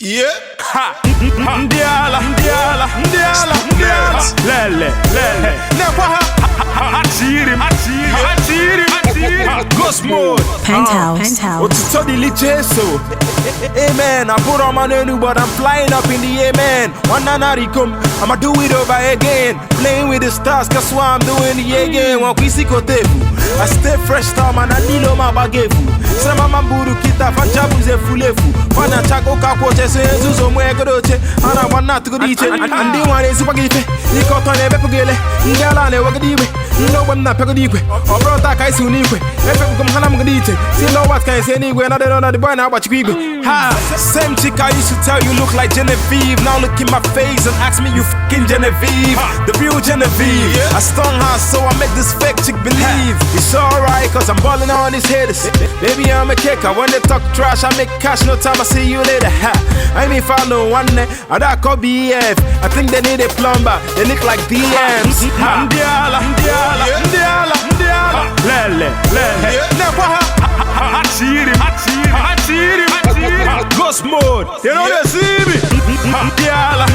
Yeah. Ha. Ndiala. Lele. Ghost mode. Penthauze. What's it totally so? Amen. I put on my new, but I'm flying up in the amen. One night come, I'ma do it over again. Playing with the stars, that's why I'm doing it again. One we see I stay fresh, star man, I need my bagefu. Sama mamburu kita fanchabu ze fulefu. Fana chako kakoche se zuzo mwe godoche. Ana wana tukudiche. Andi wane supagife. Iko tone bepugele. Ngala ne wagadiwe. No one na pegodique. Or brota kai sunique. Efe kumhana mgadiche. See no what can say anywhere. Another on the boy now but you ha. Same chick I used to tell you look like Genevieve. Now look in my face and ask me you fucking Genevieve. The real Genevieve. I stung her so I make this fake chick believe. It's alright cause I'm balling on these haters. Baby I'm a kicker. When they talk trash I make cash. No time I see you later. Ha. I mean if I know one day I that could be BF. I think they need a plumber. They look like DMs. Ndiala. Lele. Ghost mode. You know they see me. Ndiala.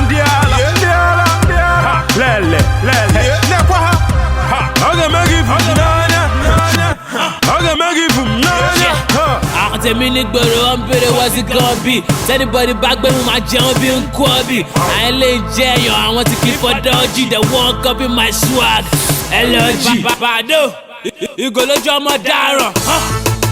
Lele. I'm gonna make it from I'm minute but I'm better what's it gonna be? Tell anybody back when my jam be in Kwabi. I ain't laying jail, I want to keep for dodgy. The one copy my swag. LG Bado. You go to drama Daron.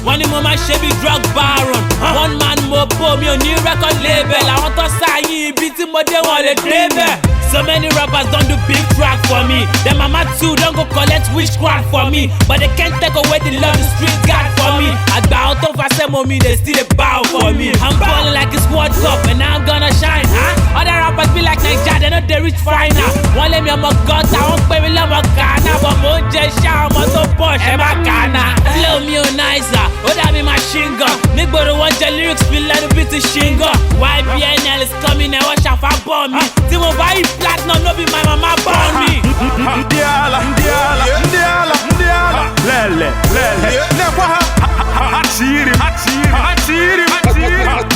One of my Chevy drug baron. One man more pour me on new record label. I want to sign you beating more than one label. So many rappers don't do big track for me. Them mama too don't go collect witchcraft for me. But they can't take away the love the street got for me. I bow out of a mommy, they still a bow for me. I'm balling like it's World Cup and now I'm gonna shine, huh? Other rappers be like Nigeria, they know they reach final. One let me on my guts, I won't pay me love my Ghana. But more just shout, I'm so push, and my Ghana. Love me on nicer, oh that be my shingle. Nick but want your lyrics feel like a bit of shingle. YBNL is coming and watch out for bomb me. Timo buy platinum, no be my mama born me. Ndiala. Lele.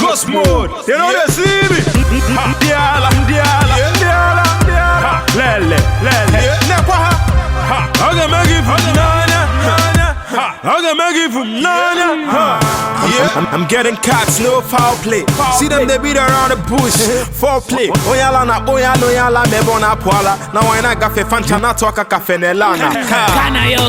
Ghost mode. You know they see me. Ndiala. Lele. I'm gonna make it from Nanya. I'm getting cats, no foul play. See them, they beat around the bush. Foreplay. Oyala, me bona poala. Now I got fe fancha na toka cafe nelana. Kana yo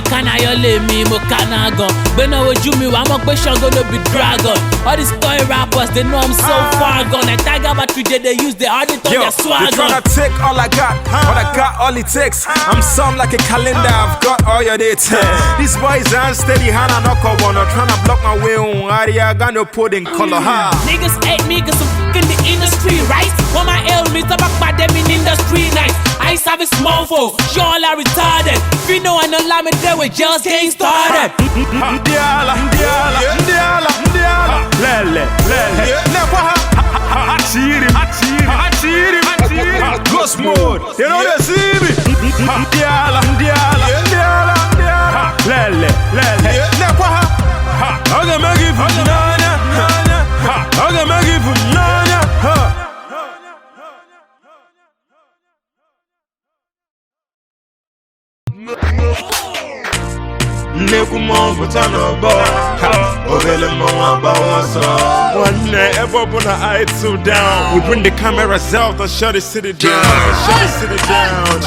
le mi mo kana go. Beno wo jumi wa mo question gonna be dragon. All these toy rappers, they know I'm so far gone. Like Tiger but today they use the audit on their swag. They tryna take all I got, but I got all it takes. I'm some like a calendar, I've got all your dates. These boys aren't steady, Hannah knock on one. Tryna block my way on area, got no pudding color. Niggas hate me cause I'm fucking the industry, right? When my ailments are back by them in industry nights. I used to have a small phone, y'all are retarded. Phyno and Olamide we just getting started. Ndiala. Lele. Ghost mode. You know they see me. Ndiala. Lele. I'm gonna make it from Nanya. Nekumon butano ba Ovele mo ba wasa. One day everyone eye so down. We bring the cameras out and shut the city down. Shut the city down.